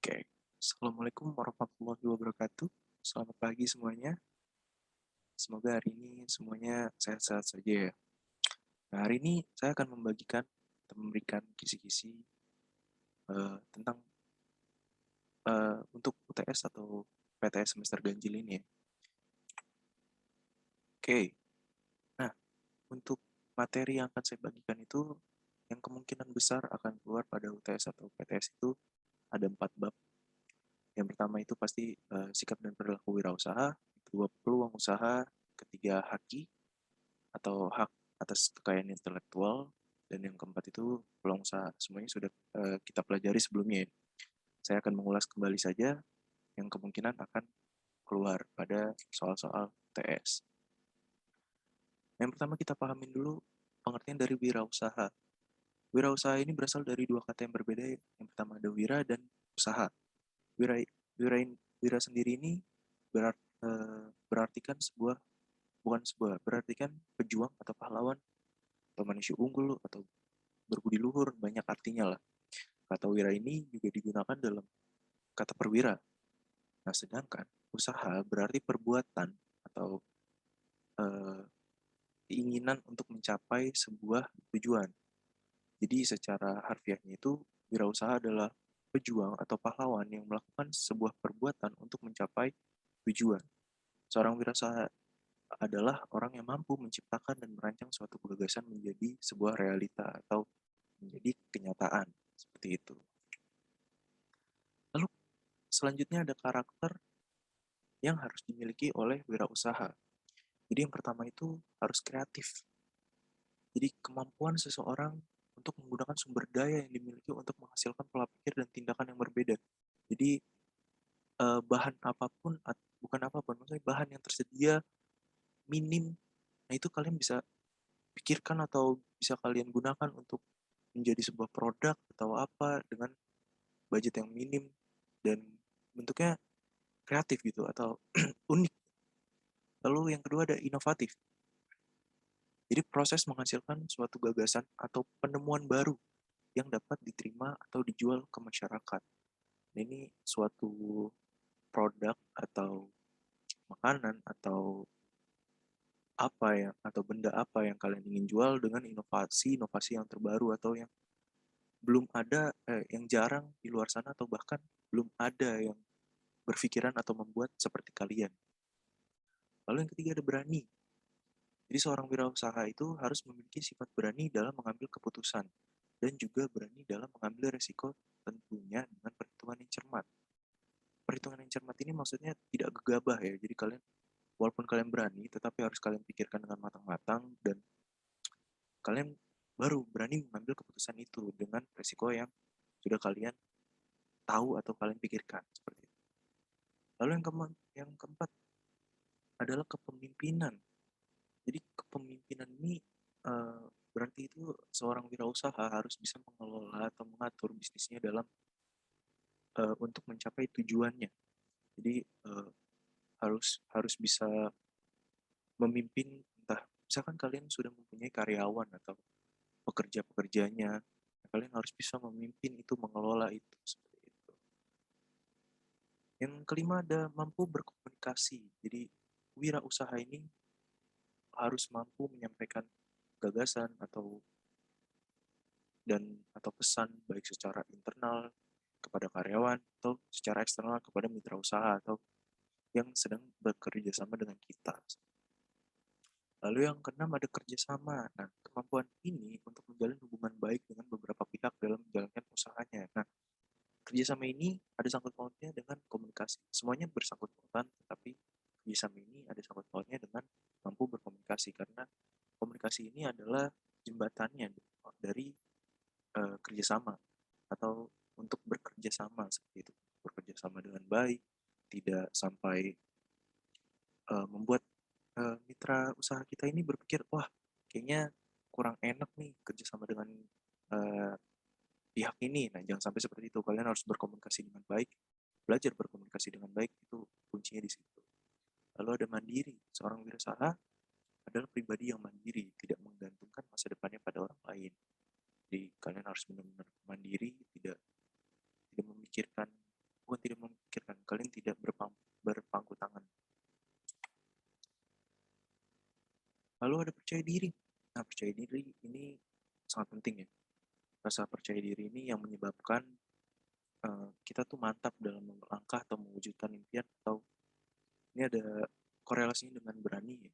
Oke, Assalamualaikum warahmatullahi wabarakatuh. Selamat pagi semuanya. Semoga hari ini semuanya sehat-sehat saja ya. Nah, hari ini saya akan membagikan atau memberikan kisi-kisi tentang untuk UTS atau PTS semester ganjil ini ya. Oke, nah untuk materi yang akan saya bagikan itu yang kemungkinan besar akan keluar pada UTS atau PTS itu ada 4 bab. Yang pertama itu pasti sikap dan perilaku wirausaha, kedua peluang usaha, ketiga haki atau hak atas kekayaan intelektual, dan yang keempat itu peluang usaha. Semuanya sudah kita pelajari sebelumnya ya. Saya akan mengulas kembali saja yang kemungkinan akan keluar pada soal-soal TS. Yang pertama kita pahamin dulu pengertian dari wirausaha. Wirausaha ini berasal dari dua kata yang berbeda. Yang pertama ada wira dan usaha. Wira, wira, wira sendiri ini berartikan sebuah, bukan sebuah, berartikan pejuang atau pahlawan atau manusia unggul atau berbudi luhur, banyak artinya lah. Kata wira ini juga digunakan dalam kata perwira. Nah, sedangkan usaha berarti perbuatan atau eh, keinginan untuk mencapai sebuah tujuan. Jadi secara harfiahnya itu wirausaha adalah pejuang atau pahlawan yang melakukan sebuah perbuatan untuk mencapai tujuan. Seorang wirausaha adalah orang yang mampu menciptakan dan merancang suatu gagasan menjadi sebuah realita atau menjadi kenyataan. Seperti itu. Lalu selanjutnya ada karakter yang harus dimiliki oleh wirausaha. Jadi yang pertama itu harus kreatif. Jadi kemampuan seseorang untuk menggunakan sumber daya yang dimiliki untuk menghasilkan pola pikir dan tindakan yang berbeda. Jadi bahan apapun, bukan apapun, maksudnya bahan yang tersedia minim, nah itu kalian bisa pikirkan atau bisa kalian gunakan untuk menjadi sebuah produk atau apa dengan budget yang minim dan bentuknya kreatif gitu atau unik. Lalu yang kedua ada inovatif. Jadi proses menghasilkan suatu gagasan atau penemuan baru yang dapat diterima atau dijual ke masyarakat. Ini suatu produk atau makanan atau apa ya, atau benda apa yang kalian ingin jual dengan inovasi-inovasi yang terbaru atau yang belum ada, yang jarang di luar sana atau bahkan belum ada yang berpikiran atau membuat seperti kalian. Lalu yang ketiga ada berani. Jadi seorang wirausaha itu harus memiliki sifat berani dalam mengambil keputusan dan juga berani dalam mengambil resiko, tentunya dengan perhitungan yang cermat. Perhitungan yang cermat ini maksudnya tidak gegabah ya. Jadi kalian walaupun kalian berani tetapi harus kalian pikirkan dengan matang-matang dan kalian baru berani mengambil keputusan itu dengan resiko yang sudah kalian tahu atau kalian pikirkan seperti itu. Lalu yang keempat adalah kepemimpinan. Jadi kepemimpinan ini berarti itu seorang wirausaha harus bisa mengelola atau mengatur bisnisnya dalam untuk mencapai tujuannya. Jadi harus harus bisa memimpin, entah misalkan kalian sudah mempunyai karyawan atau pekerja-pekerjanya, kalian harus bisa memimpin itu, mengelola itu seperti itu. Yang kelima ada mampu berkomunikasi. Jadi wirausaha ini harus mampu menyampaikan gagasan atau pesan baik secara internal kepada karyawan atau secara eksternal kepada mitra usaha atau yang sedang bekerja sama dengan kita. Lalu yang keenam ada kerjasama. Nah, kemampuan ini untuk menjalin hubungan baik dengan beberapa pihak dalam menjalankan usahanya. Nah, kerjasama ini ada sangkut pautnya dengan komunikasi. Semuanya bersangkut pautan, tetapi kerjasama ini ada sangkut pautnya dengan mampu berkomunikasi karena komunikasi ini adalah jembatannya dari kerjasama atau untuk bekerja sama seperti itu, bekerja sama dengan baik, tidak sampai membuat mitra usaha kita ini berpikir, wah kayaknya kurang enak nih kerja sama dengan uh, pihak ini. Nah, jangan sampai seperti itu. Kalian harus berkomunikasi dengan baik, belajar berkomunikasi dengan baik, itu kuncinya di situ. Lalu ada mandiri. Seorang wirausaha adalah pribadi yang mandiri, tidak menggantungkan masa depannya pada orang lain. Jadi kalian harus benar-benar mandiri, tidak tidak memikirkan diri. Nah, percaya diri ini sangat penting ya. Rasa percaya diri ini yang menyebabkan kita tuh mantap dalam melangkah atau mewujudkan impian, atau ini ada korelasinya dengan berani ya.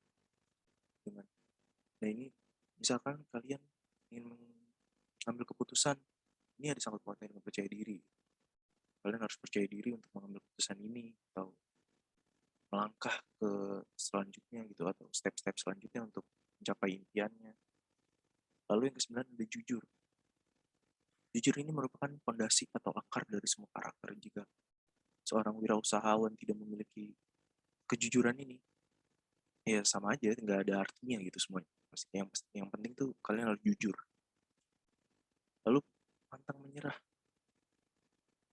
Nah ini misalkan kalian ingin mengambil keputusan, ini ada sangkut pautnya dengan percaya diri. Kalian harus percaya diri untuk mengambil keputusan ini atau melangkah ke selanjutnya gitu, atau step-step selanjutnya untuk mencapai impiannya. Lalu yang kesembilan ada jujur. Jujur ini merupakan fondasi atau akar dari semua karakter. Jika seorang wirausahawan tidak memiliki kejujuran ini, ya sama aja, nggak ada artinya gitu semuanya. Yang penting tuh kalian harus jujur. Lalu pantang menyerah.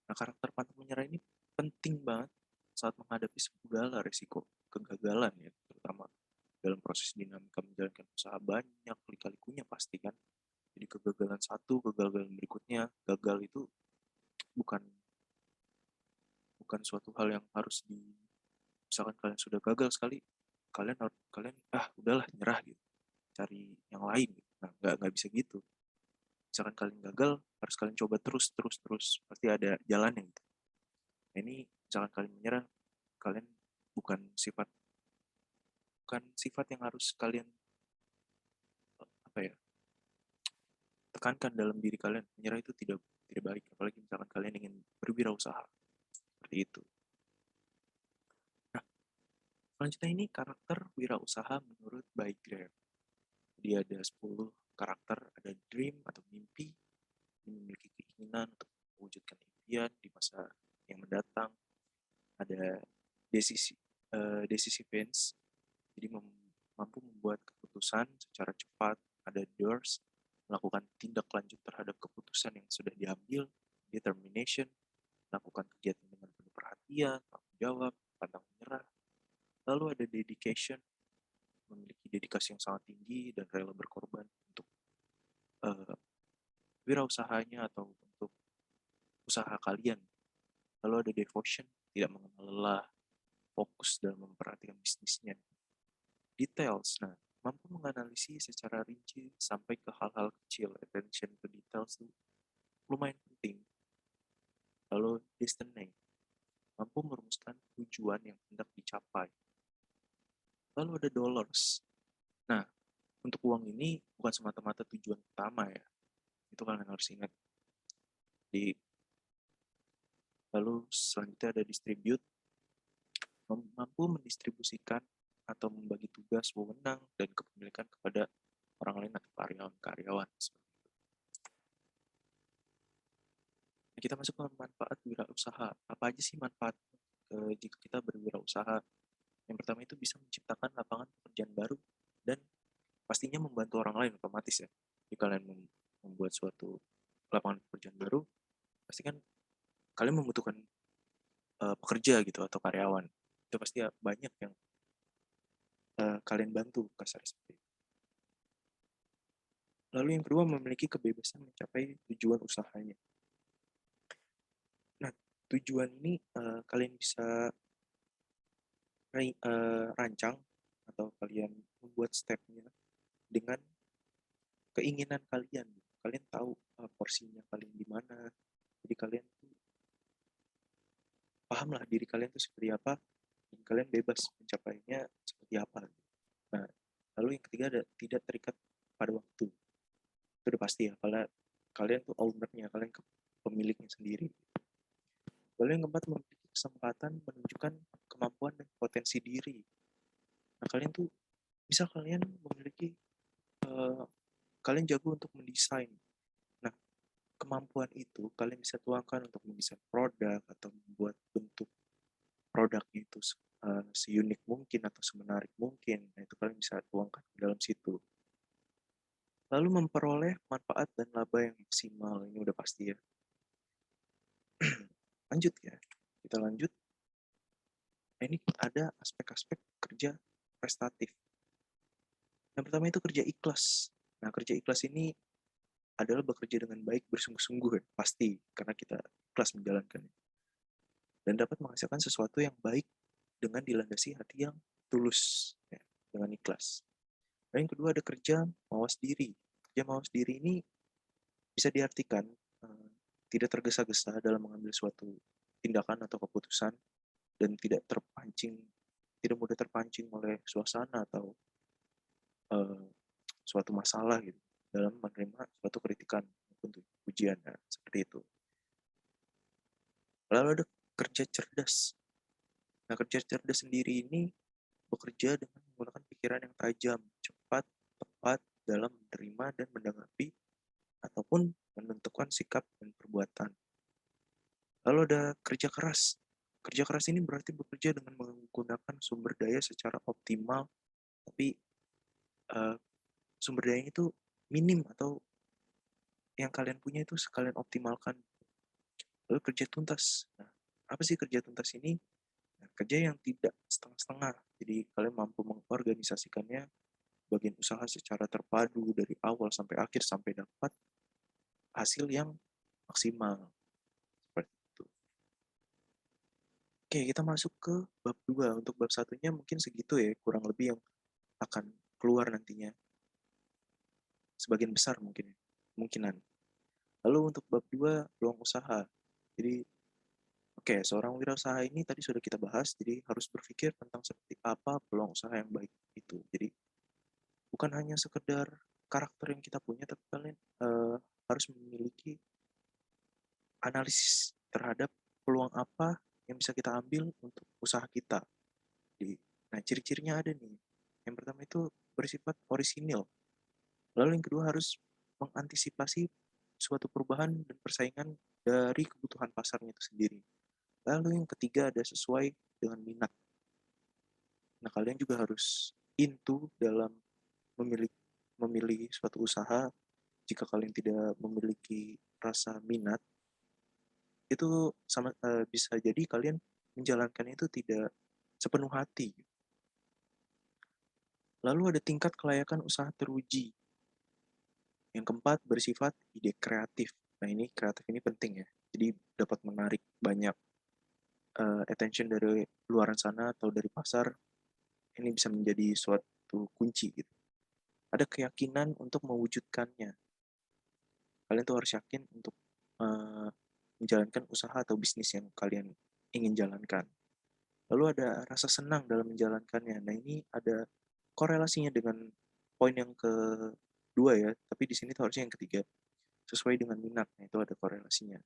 Nah, karakter pantang menyerah ini penting banget saat menghadapi segala resiko kegagalan ya, terutama dalam proses dinamika menjalankan usaha banyak lika-likunya pasti kan. Jadi kegagalan satu, kegagalan berikutnya, gagal itu bukan bukan suatu hal yang harus misalkan kalian sudah gagal sekali, kalian udahlah nyerah gitu, cari yang lain gitu. Nah, nggak bisa gitu. Misalkan kalian gagal, harus kalian coba terus, pasti ada jalannya gitu. Nah, ini misalkan kalian menyerah, kalian bukan sifat yang harus kalian apa ya, tekankan dalam diri kalian. Menyerah itu tidak baik, apalagi misalkan kalian ingin berwirausaha seperti itu. Nah, selanjutnya ini karakter wirausaha menurut By Greer. Dia ada 10 karakter, ada dream atau mimpi, memiliki keinginan untuk mewujudkan impian di masa yang mendatang. Ada decisiveness, jadi mampu membuat keputusan secara cepat. Ada doers, melakukan tindak lanjut terhadap keputusan yang sudah diambil. Determination, melakukan kegiatan dengan penuh perhatian, tanggung jawab, pantang menyerah. Lalu ada dedication, memiliki dedikasi yang sangat tinggi dan rela berkorban untuk wirausahanya atau untuk usaha kalian. Lalu ada devotion, tidak mengenal lelah, fokus dalam memperhatikan bisnisnya. Details, nah, mampu menganalisis secara rinci sampai ke hal-hal kecil. Attention to details itu lumayan penting. Lalu destiny, mampu merumuskan tujuan yang hendak dicapai. Lalu ada dollars. Nah, untuk uang ini bukan semata-mata tujuan utama ya. Itu kalian harus ingat. Lalu selanjutnya ada distribute, mampu mendistribusikan atau membagi tugas, wewenang, dan kepemilikan kepada orang lain atau karyawan-karyawan. Nah, kita masuk ke manfaat wirausaha. Apa aja sih manfaat jika kita berwirausaha? Yang pertama itu bisa menciptakan lapangan pekerjaan baru dan pastinya membantu orang lain otomatis ya. Jika kalian membuat suatu lapangan pekerjaan baru, pasti kan kalian membutuhkan pekerja gitu atau karyawan. Itu pasti ya, banyak yang kalian bantu kasar seperti itu. Lalu yang kedua, memiliki kebebasan mencapai tujuan usahanya. Nah, tujuan ini kalian bisa rancang atau kalian membuat stepnya dengan keinginan kalian. Kalian tahu porsinya kalian di mana. Jadi kalian paham lah diri kalian tuh seperti apa, dan kalian bebas mencapainya seperti apa. Nah, lalu yang ketiga ada tidak terikat pada waktu. Itu udah pasti ya, kalau kalian tuh ownernya, kalian pemiliknya sendiri. Lalu yang keempat, memiliki kesempatan menunjukkan kemampuan dan potensi diri. Nah, kalian tuh bisa kalian memiliki kalian jago untuk mendesain. Nah, kemampuan itu kalian bisa tuangkan untuk mendesain produk atau membuat bentuk produk itu seunik mungkin atau semenarik mungkin. Nah, itu kalian bisa tuangkan ke dalam situ. Lalu memperoleh manfaat dan laba yang maksimal. Ini udah pasti ya. Lanjut ya. Kita lanjut. Nah, ini ada aspek-aspek kerja prestatif. Yang pertama itu kerja ikhlas. Nah, kerja ikhlas ini adalah bekerja dengan baik, bersungguh-sungguh ya, pasti, karena kita ikhlas menjalankannya. Dan dapat menghasilkan sesuatu yang baik dengan dilandasi hati yang tulus, ya, dengan ikhlas. Dan yang kedua ada kerja mawas diri. Kerja mawas diri ini bisa diartikan tidak tergesa-gesa dalam mengambil suatu tindakan atau keputusan dan tidak mudah terpancing oleh suasana atau uh, suatu masalah gitu dalam menerima suatu kritikan maupun pujian seperti itu. Lalu ada kerja cerdas. Nah, kerja cerdas sendiri ini bekerja dengan menggunakan pikiran yang tajam, cepat, tepat dalam menerima dan menanggapi ataupun menentukan sikap dan perbuatan. Lalu ada kerja keras. Kerja keras ini berarti bekerja dengan menggunakan sumber daya secara optimal, tapi uh, sumber dayanya itu minim atau yang kalian punya itu sekalian optimalkan. Lalu kerja tuntas. Nah, apa sih kerja tuntas ini? Nah, kerja yang tidak setengah-setengah. Jadi kalian mampu mengorganisasikannya bagian usaha secara terpadu dari awal sampai akhir sampai dapat hasil yang maksimal. Seperti itu. Oke, kita masuk ke bab 2. Untuk bab satunya mungkin segitu ya, kurang lebih yang akan keluar nantinya. Sebagian besar mungkin, kemungkinan. Lalu untuk bab 2, peluang usaha. Jadi, oke, seorang wirausaha ini tadi sudah kita bahas, jadi harus berpikir tentang seperti apa peluang usaha yang baik itu. Jadi, bukan hanya sekedar karakter yang kita punya, tapi kalian harus memiliki analisis terhadap peluang apa yang bisa kita ambil untuk usaha kita. Nah, ciri-cirinya ada nih. Yang pertama itu bersifat orisinil. Lalu yang kedua harus mengantisipasi suatu perubahan dan persaingan dari kebutuhan pasarnya itu sendiri. Lalu yang ketiga ada sesuai dengan minat. Nah, kalian juga harus into dalam memilih memilih suatu usaha. Jika kalian tidak memiliki rasa minat, itu bisa jadi kalian menjalankannya itu tidak sepenuh hati. Lalu ada tingkat kelayakan usaha teruji. Yang keempat bersifat ide kreatif. Nah, ini kreatif ini penting ya. Jadi dapat menarik banyak attention dari luaran sana atau dari pasar. Ini bisa menjadi suatu kunci gitu. Ada keyakinan untuk mewujudkannya. Kalian tuh harus yakin untuk menjalankan usaha atau bisnis yang kalian ingin jalankan. Lalu ada rasa senang dalam menjalankannya. Nah, ini ada korelasinya dengan poin yang kedua ya, tapi di sini tuh harusnya yang ketiga. Sesuai dengan minat, nah itu ada korelasinya.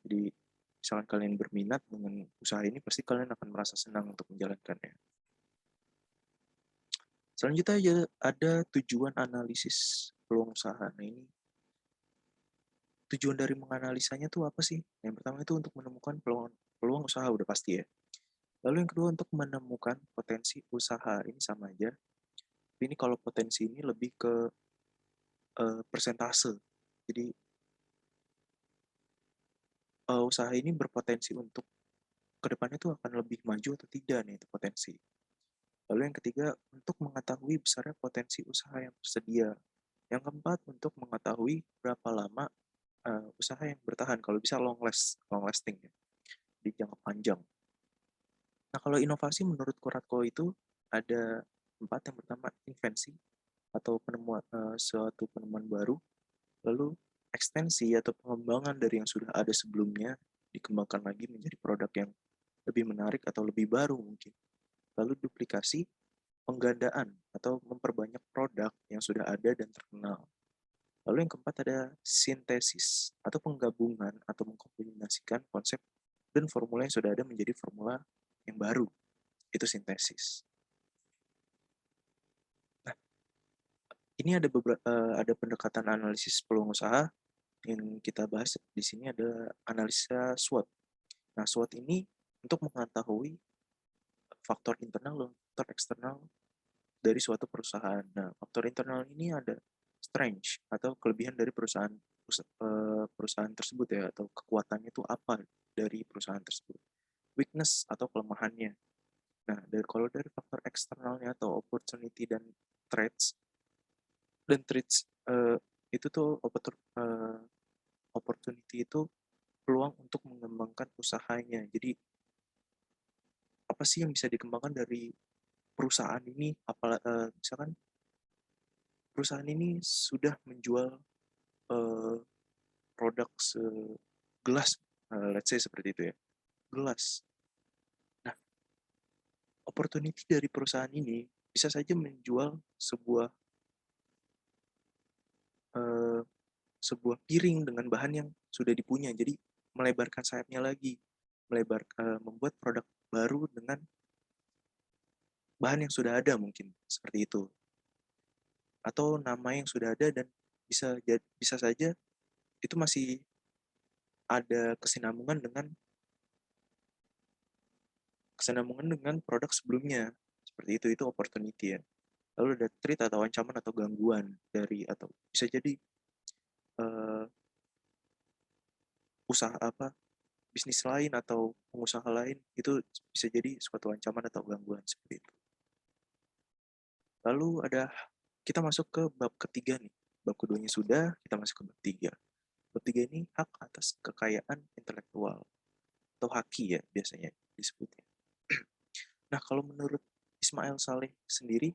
Jadi, misalkan kalian berminat dengan usaha ini, pasti kalian akan merasa senang untuk menjalankannya. Selanjutnya ada tujuan analisis peluang usaha. Nah, ini tujuan dari menganalisanya tuh apa sih? Yang pertama itu untuk menemukan peluang usaha, udah pasti ya. Lalu yang kedua untuk menemukan potensi usaha, ini sama aja. Ini kalau potensi ini lebih ke persentase. Jadi usaha ini berpotensi untuk kedepannya tuh akan lebih maju atau tidak nih itu potensi. Lalu yang ketiga untuk mengetahui besarnya potensi usaha yang tersedia. Yang keempat untuk mengetahui berapa lama usaha yang bertahan. Kalau bisa long lasting ya, di jangka panjang. Nah kalau inovasi menurut Kuratko itu ada empat. Yang pertama invensi atau suatu penemuan baru. Lalu ekstensi atau pengembangan dari yang sudah ada sebelumnya dikembangkan lagi menjadi produk yang lebih menarik atau lebih baru mungkin. Lalu duplikasi, penggandaan atau memperbanyak produk yang sudah ada dan terkenal. Lalu yang keempat ada sintesis atau penggabungan atau mengkombinasikan konsep dan formula yang sudah ada menjadi formula yang baru. Itu sintesis. Nah, ini ada pendekatan analisis peluang usaha yang kita bahas di sini ada analisa SWOT. Nah, SWOT ini untuk mengetahui faktor internal dan faktor eksternal dari suatu perusahaan. Nah, faktor internal ini ada strength atau kelebihan dari perusahaan tersebut ya, atau kekuatannya itu apa dari perusahaan tersebut. Weakness atau kelemahannya. Nah, kalau dari faktor eksternalnya atau opportunity dan threats, itu tuh opportunity itu peluang untuk mengembangkan usahanya. Jadi apa sih yang bisa dikembangkan dari perusahaan ini? Misalkan perusahaan ini sudah menjual uh, produk segelas, let's say seperti itu ya, gelas. Nah, opportunity dari perusahaan ini bisa saja menjual uh, sebuah piring dengan bahan yang sudah dipunya. Jadi melebarkan sayapnya lagi, membuat produk baru dengan bahan yang sudah ada mungkin seperti itu. Atau nama yang sudah ada dan bisa saja itu masih ada kesinambungan dengan produk sebelumnya. Seperti itu opportunity ya. Lalu ada threat atau ancaman atau gangguan dari atau bisa jadi uh, usaha apa bisnis lain atau pengusaha lain itu bisa jadi suatu ancaman atau gangguan seperti itu. Lalu kita masuk ke bab ketiga nih. Bab keduanya sudah, kita masuk ke bab tiga. Bab tiga ini hak atas kekayaan intelektual atau haki ya biasanya disebutnya. Nah, kalau menurut Ismail Saleh sendiri,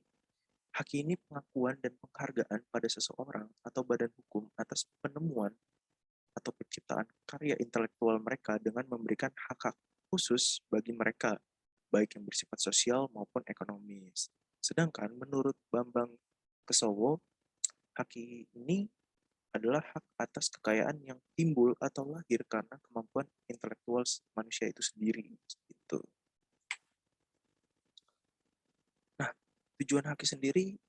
haki ini pengakuan dan penghargaan pada seseorang atau badan hukum atas penemuan atau penciptaan karya intelektual mereka dengan memberikan hak-hak khusus bagi mereka, baik yang bersifat sosial maupun ekonomis. Sedangkan menurut Bambang Kesowo, haki ini adalah hak atas kekayaan yang timbul atau lahir karena kemampuan intelektual manusia itu sendiri. Gitu. Nah, tujuan haki sendiri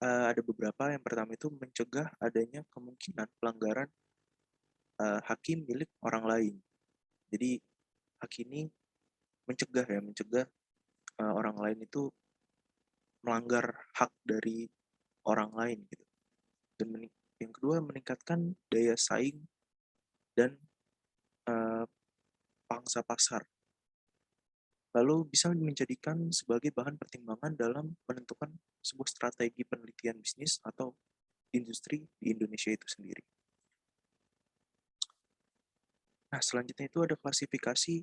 ada beberapa. Yang pertama itu mencegah adanya kemungkinan pelanggaran haki milik orang lain. Jadi hak ini mencegah orang lain itu melanggar hak dari orang lain gitu. Dan yang kedua meningkatkan daya saing dan uh, pangsa pasar. Lalu bisa menjadikan sebagai bahan pertimbangan dalam menentukan sebuah strategi penelitian bisnis atau industri di Indonesia itu sendiri. Nah, selanjutnya itu ada klasifikasi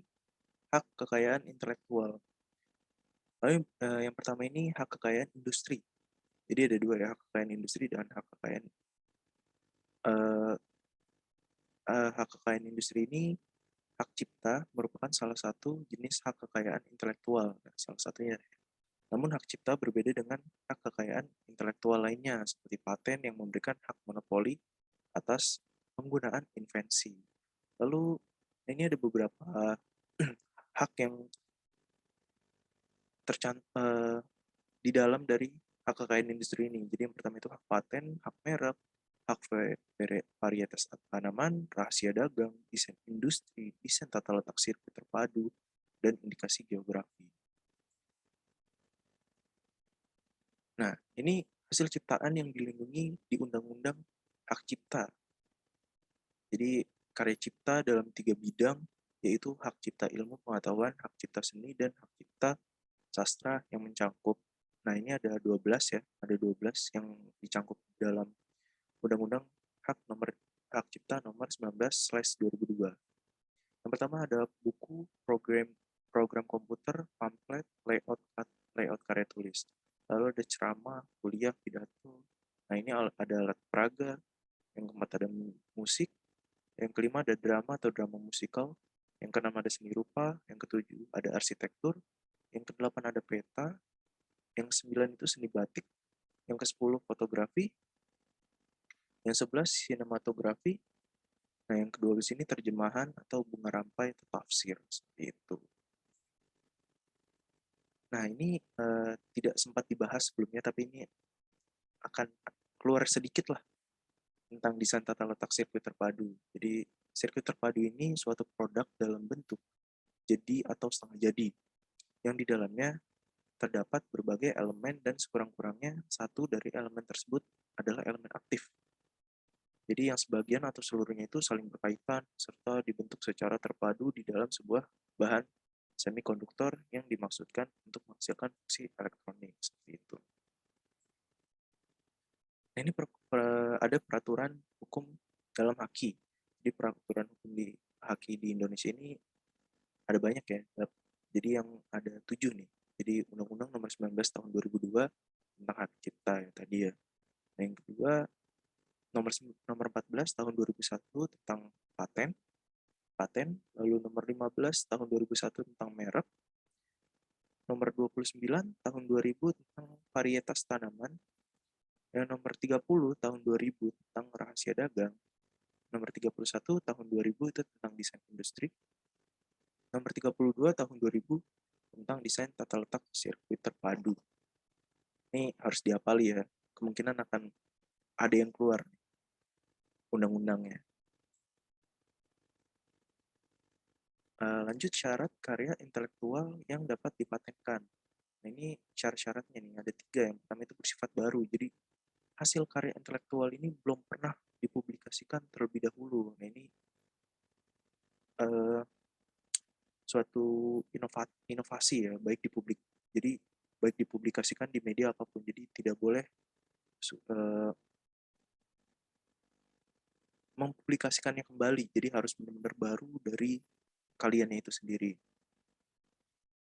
hak kekayaan intelektual. Lalu yang pertama ini hak kekayaan industri. Jadi ada dua ya, hak kekayaan industri dan uh, hak kekayaan industri ini hak cipta merupakan salah satu jenis hak kekayaan intelektual. Nah, salah satunya. Namun hak cipta berbeda dengan hak kekayaan intelektual lainnya seperti paten yang memberikan hak monopoli atas penggunaan invensi. Lalu ini ada beberapa hak yang di dalam dari hak kekayaan industri ini. Jadi yang pertama itu hak paten, hak merek, hak varietas tanaman, rahasia dagang, desain industri, desain tata letak sirkuit terpadu, dan indikasi geografi. Nah, ini hasil ciptaan yang dilindungi di Undang-Undang Hak Cipta. Jadi karya cipta dalam 3 bidang, yaitu hak cipta ilmu pengetahuan, hak cipta seni, dan hak cipta sastra yang mencakup. Nah, ini ada 12 ya, ada 12 yang dicangkup dalam Undang-Undang Hak Cipta nomor 19/2002. Yang pertama ada buku, program komputer, pamflet, layout karya tulis. Lalu ada ceramah, kuliah, pidato. Nah, ini ada alat peraga. Yang keempat ada musik. Yang kelima ada drama atau drama musikal. Yang keenam ada seni rupa. Yang ketujuh ada arsitektur. Yang kedelapan ada peta. Yang sembilan itu seni batik. Yang kesepuluh fotografi. Yang 11 sinematografi. Nah, yang kedua di sini terjemahan atau bunga rampai atau tafsir seperti itu. Nah, ini tidak sempat dibahas sebelumnya, tapi ini akan keluar sedikit lah tentang desain tata letak sirkuit terpadu. Jadi, sirkuit terpadu ini suatu produk dalam bentuk jadi atau setengah jadi, yang di dalamnya terdapat berbagai elemen dan sekurang-kurangnya satu dari elemen tersebut adalah elemen aktif. Jadi yang sebagian atau seluruhnya itu saling berkaitan serta dibentuk secara terpadu di dalam sebuah bahan semikonduktor yang dimaksudkan untuk menghasilkan fungsi elektronik seperti itu. Nah, ini ada peraturan hukum dalam haki. Jadi peraturan hukum di haki di Indonesia ini ada banyak ya. Jadi yang ada 7 nih. Jadi Undang-Undang nomor 19 tahun 2002 tentang hak cipta ya tadi ya. Nah, yang kedua, nomor 14 tahun 2001 tentang paten, lalu nomor 15 tahun 2001 tentang merek, nomor 29 tahun 2000 tentang varietas tanaman, dan nomor 30 tahun 2000 tentang rahasia dagang, nomor 31 tahun 2000 itu tentang desain industri, nomor 32 tahun 2000 tentang desain tata letak sirkuit terpadu. Ini harus dihafali ya, kemungkinan akan ada yang keluar undang-undangnya. Lanjut, syarat karya intelektual yang dapat dipatenkan. Nah, ini syarat-syaratnya nih, ada 3. Yang pertama itu bersifat baru, jadi hasil karya intelektual ini belum pernah dipublikasikan terlebih dahulu. Nah, ini uh, suatu inovasi ya, baik di publik. Jadi baik dipublikasikan di media apapun. Jadi tidak boleh mempublikasikannya kembali. Jadi harus benar-benar baru dari kaliannya itu sendiri.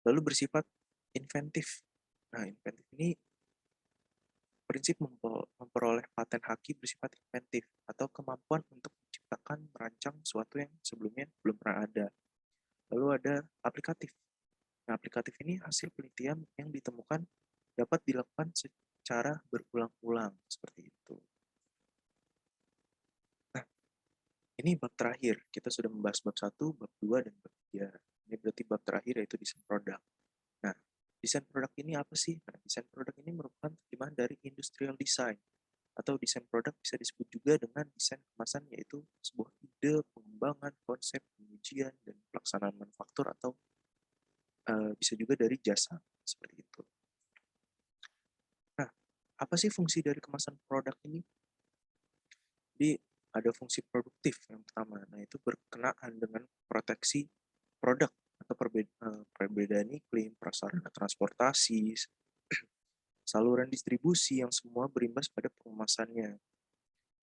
Lalu bersifat inventif. Nah, inventif ini prinsip memperoleh paten haki bersifat inventif atau kemampuan untuk menciptakan, merancang sesuatu yang sebelumnya belum pernah ada. Lalu ada aplikatif. Nah, aplikatif ini hasil penelitian yang ditemukan dapat dilakukan secara berulang-ulang, seperti itu. Nah, ini bab terakhir. Kita sudah membahas bab 1, bab 2, dan bab 3. Ini berarti bab terakhir, yaitu desain produk. Nah, desain produk ini apa sih? Nah, desain produk ini merupakan terjemahan dari industrial design, atau desain produk bisa disebut juga dengan desain kemasan, yaitu sebuah ide, pengembangan, konsep, pengujian, dan pelaksanaan manufaktur, atau bisa juga dari jasa, seperti itu. Nah, apa sih fungsi dari kemasan produk ini? Jadi, ada fungsi produktif yang pertama. Nah, itu berkenaan dengan proteksi produk atau perbedaan iklim, prasarana transportasi, saluran distribusi yang semua berimbas pada pengemasannya.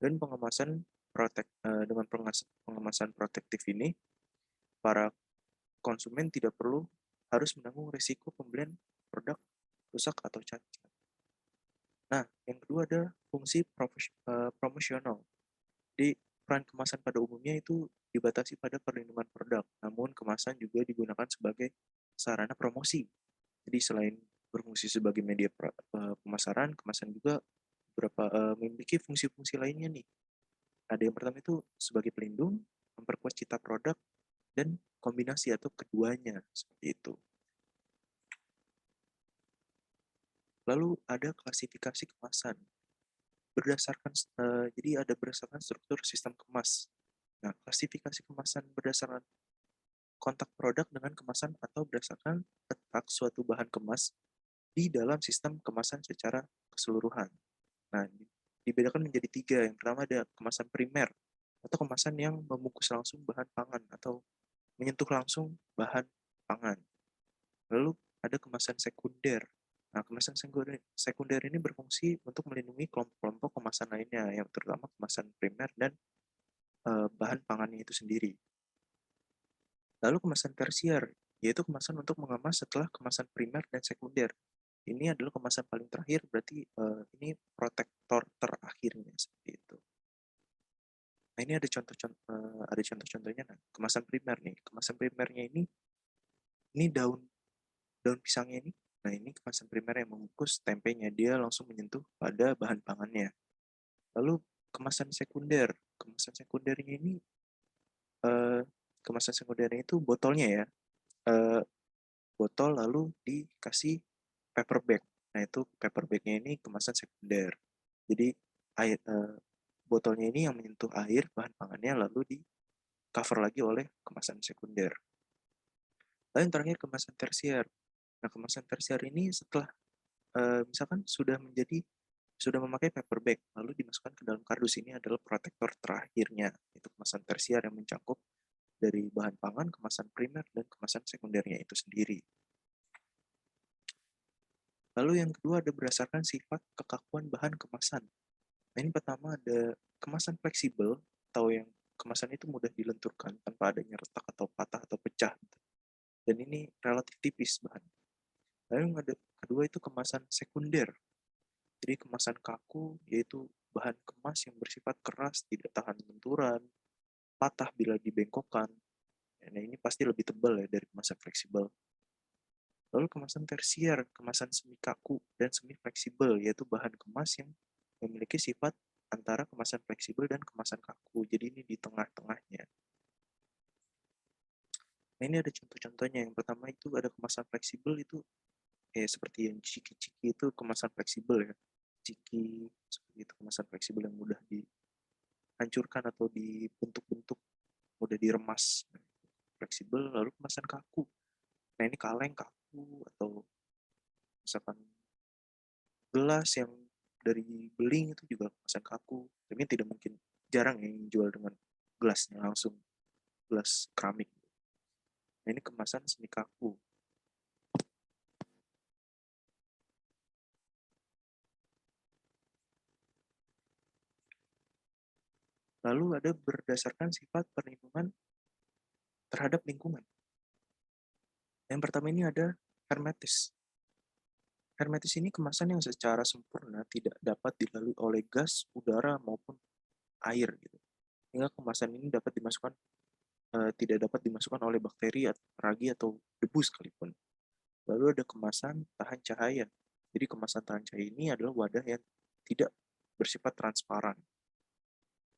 Dan dengan pengemasan protektif ini, para konsumen tidak perlu harus menanggung risiko pembelian produk rusak atau cacat. Nah, yang kedua ada fungsi promosional. Di peran kemasan pada umumnya itu dibatasi pada perlindungan produk, namun kemasan juga digunakan sebagai sarana promosi. Jadi selain berfungsi sebagai media pemasaran, kemasan juga memiliki fungsi-fungsi lainnya nih. Ada yang pertama itu sebagai pelindung, memperkuat cita produk, dan kombinasi atau keduanya, seperti itu. Lalu ada klasifikasi kemasan. Jadi ada berdasarkan struktur sistem kemas. Nah, klasifikasi kemasan berdasarkan kontak produk dengan kemasan atau berdasarkan letak suatu bahan kemas di dalam sistem kemasan secara keseluruhan. Nah, dibedakan menjadi 3. Yang pertama ada kemasan primer, atau kemasan yang membungkus langsung bahan pangan atau menyentuh langsung bahan pangan. Lalu ada kemasan sekunder. Nah, kemasan sekunder ini berfungsi untuk melindungi kelompok-kelompok kemasan lainnya, yang terutama kemasan primer dan bahan pangannya itu sendiri. Lalu kemasan tersier, yaitu kemasan untuk mengemas setelah kemasan primer dan sekunder. Ini adalah kemasan paling terakhir, berarti ini protektor terakhirnya, seperti itu. Nah, ini ada contoh-contohnya. Nah, kemasan primer nih. Kemasan primernya ini daun pisangnya ini. Nah, ini kemasan primer yang membungkus tempenya, dia langsung menyentuh pada bahan pangannya. Lalu kemasan sekunder. Kemasan sekundernya ini kemasan sekundernya itu botolnya ya. Botol lalu dikasih paper bag. Nah, itu paper bagnya ini kemasan sekunder. Jadi botolnya ini yang menyentuh air, bahan pangannya, lalu di cover lagi oleh kemasan sekunder. Lalu yang terakhir kemasan tersier. Nah, kemasan tersier ini setelah misalkan sudah memakai paper bag, lalu dimasukkan ke dalam kardus, ini adalah protektor terakhirnya. Itu kemasan tersier yang mencakup dari bahan pangan, kemasan primer, dan kemasan sekundernya itu sendiri. Lalu yang kedua ada berdasarkan sifat kekakuan bahan kemasan. Nah, ini pertama ada kemasan fleksibel, atau yang kemasan itu mudah dilenturkan tanpa adanya retak atau patah atau pecah. Dan ini relatif tipis bahan. Lalu yang kedua itu kemasan sekunder. Jadi kemasan kaku yaitu bahan kemas yang bersifat keras, tidak tahan benturan, patah bila dibengkokkan. Nah, ini pasti lebih tebal ya dari kemasan fleksibel. Lalu kemasan tersier, kemasan semi kaku dan semi fleksibel, yaitu bahan kemas yang memiliki sifat antara kemasan fleksibel dan kemasan kaku. Jadi ini di tengah-tengahnya. Nah, ini ada contoh-contohnya. Yang pertama itu ada kemasan fleksibel itu seperti yang ciki-ciki itu kemasan fleksibel ya. Ciki seperti itu kemasan fleksibel yang mudah dihancurkan atau dibentuk-bentuk, mudah diremas. Fleksibel, lalu kemasan kaku. Nah, ini kaleng kaku atau misalkan gelas yang dari beling itu juga kemasan kaku. Tapi tidak mungkin, jarang yang jual dengan gelasnya langsung gelas keramik. Nah, ini kemasan semi kaku. Lalu ada berdasarkan sifat perlindungan terhadap lingkungan. Yang pertama ini ada hermetis. Hermetis ini kemasan yang secara sempurna tidak dapat dilalui oleh gas, udara, maupun air. Gitu. Hingga kemasan ini dapat dimasukkan tidak dapat dimasukkan oleh bakteri, ragi, atau debu sekalipun. Lalu ada kemasan tahan cahaya. Jadi kemasan tahan cahaya ini adalah wadah yang tidak bersifat transparan.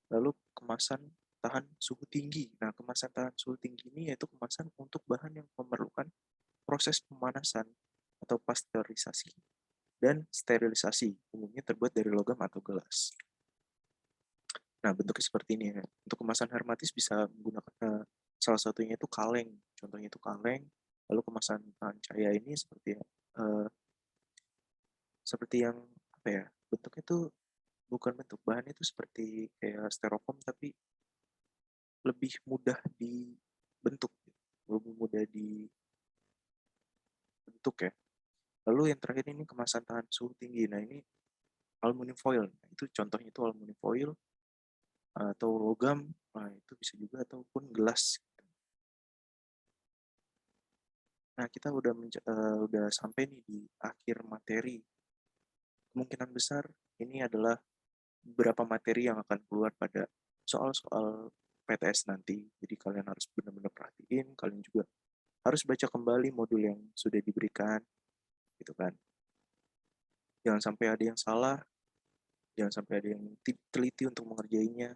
Lalu kemasan tahan suhu tinggi. Nah, kemasan tahan suhu tinggi ini yaitu kemasan untuk bahan yang memerlukan proses pemanasan atau pasteurisasi dan sterilisasi, umumnya terbuat dari logam atau gelas. Nah, bentuknya seperti ini ya. Untuk kemasan hermetis bisa menggunakan salah satunya itu kaleng. Contohnya itu kaleng. Lalu kemasan tahan cahaya ini seperti yang apa ya? Bentuknya itu bukan bentuk bahan itu seperti kayak styrofoam tapi lebih mudah dibentuk, lebih mudah dibentuk ya. Lalu yang terakhir ini kemasan tahan suhu tinggi. Nah, ini aluminium foil. Nah, itu contohnya itu aluminium foil atau logam. Nah, itu bisa juga ataupun gelas. Nah, kita udah sampai nih di akhir materi. Kemungkinan besar ini adalah beberapa materi yang akan keluar pada soal-soal PTS nanti. Jadi kalian harus benar-benar perhatiin, kalian juga harus baca kembali modul yang sudah diberikan, gitu kan. Jangan sampai ada yang salah, jangan sampai ada yang teliti untuk mengerjainya.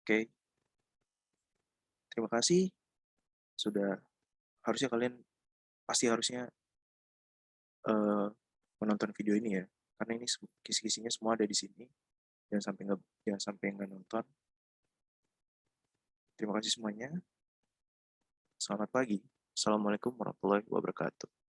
Oke, terima kasih sudah harusnya kalian harusnya uh, menonton video ini ya, karena ini kisi-kisinya semua ada di sini. Jangan sampai nggak nonton. Terima kasih semuanya. Selamat pagi. Assalamualaikum warahmatullahi wabarakatuh.